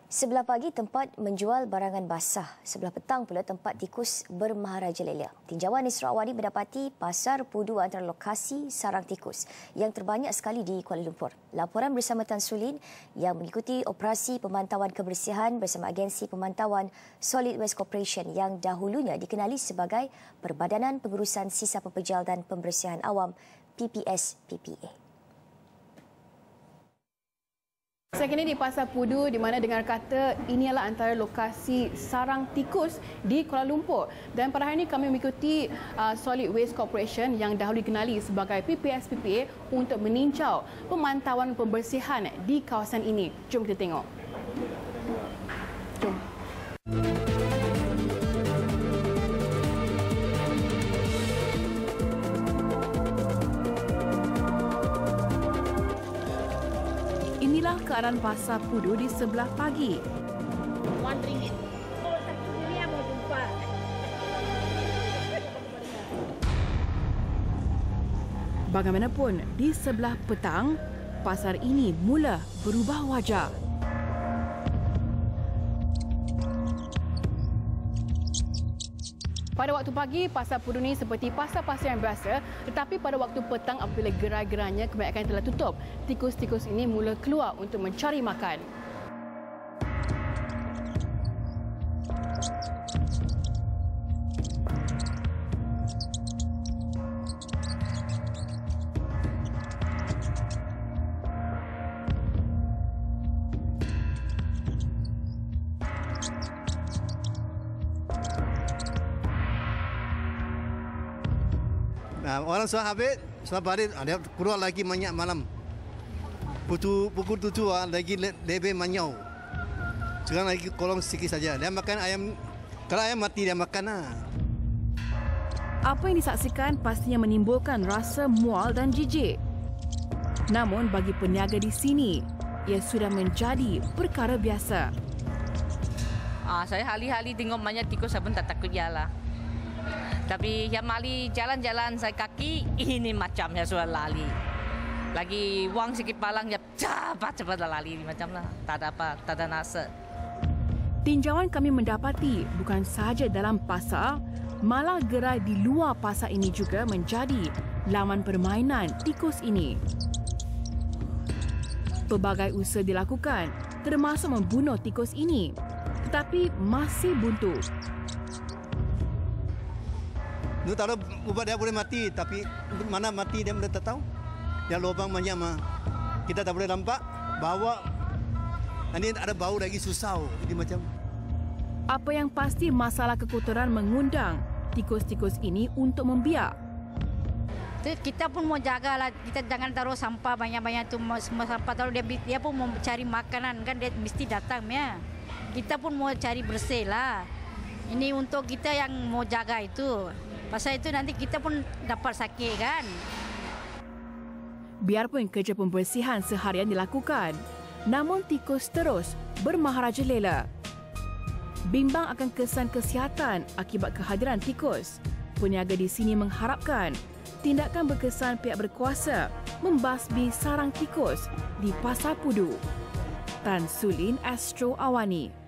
Sebelah pagi tempat menjual barangan basah. Sebelah petang pula tempat tikus bermaharajalela. Tinjauan Isra Awani mendapati pasar pudu antara lokasi sarang tikus yang terbanyak sekali di Kuala Lumpur. Laporan bersama Tan Sulin yang mengikuti operasi pemantauan kebersihan bersama agensi pemantauan Solid Waste Corporation yang dahulunya dikenali sebagai Perbadanan Pengurusan Sisa Pepejal dan Pembersihan Awam PPS-PPA. Saya kini di Pasar Pudu di mana dengar kata ini adalah antara lokasi sarang tikus di Kuala Lumpur. Dan pada hari ini kami mengikuti Solid Waste Corporation yang dahulu dikenali sebagai PPS-PPA untuk meninjau pemantauan pembersihan di kawasan ini. Jom kita tengok. Jom. Inilah keadaan Pasar Pudu di sebelah pagi. RM1. Oh, satu dunia mau jumpa. Bagaimanapun, di sebelah petang, pasar ini mula berubah wajah. Pada waktu pagi, Pasar Pudu ini seperti pasar-pasar yang biasa, tetapi pada waktu petang apabila gerai-gerainya kebanyakan telah tutup, tikus-tikus ini mula keluar untuk mencari makan. Orang sahabat, hari ada keluar lagi banyak malam. Pukul 7 lagi lebih manyau. Sekarang lagi kolong sikit saja. Dia makan ayam, kalau ayam mati dia makan. Apa yang disaksikan pastinya menimbulkan rasa mual dan jijik. Namun bagi peniaga di sini, ia sudah menjadi perkara biasa. Saya hari-hari tengok banyak tikus, saya pun tak takut lah. Tapi yang mali jalan-jalan saya kaki, ini macamnya sudah lali. Lagi wang sikit palang, ya cepat-cepat lali macam lah. Tak ada apa, tak ada nasa. Tinjauan kami mendapati bukan sahaja dalam pasar, malah gerai di luar pasar ini juga menjadi laman permainan tikus ini. Pelbagai usaha dilakukan, termasuk membunuh tikus ini, tetapi masih buntu. Dia tahu ubat dia boleh mati, tapi mana mati dia tak tahu. Yang lubang banyak mah kita tak boleh nampak. Bawa nanti ada bau lagi susah. Jadi macam. Apa yang pasti masalah kekotoran mengundang tikus-tikus ini untuk membiak. Kita pun mau jagalah, kita jangan taruh sampah banyak-banyak tu, semua sampah taruh dia pun mau cari makanan kan, dia mesti datang ya. Kita pun mau cari bersih lah. Ini untuk kita yang mau jaga itu. Pasal itu nanti kita pun dapat sakit kan. Biarpun kerja pembersihan seharian dilakukan, namun tikus terus bermaharajalela. Bimbang akan kesan kesihatan akibat kehadiran tikus, peniaga di sini mengharapkan tindakan berkesan pihak berkuasa membasmi sarang tikus di Pasar Pudu. Tan Sulin, Astro Awani.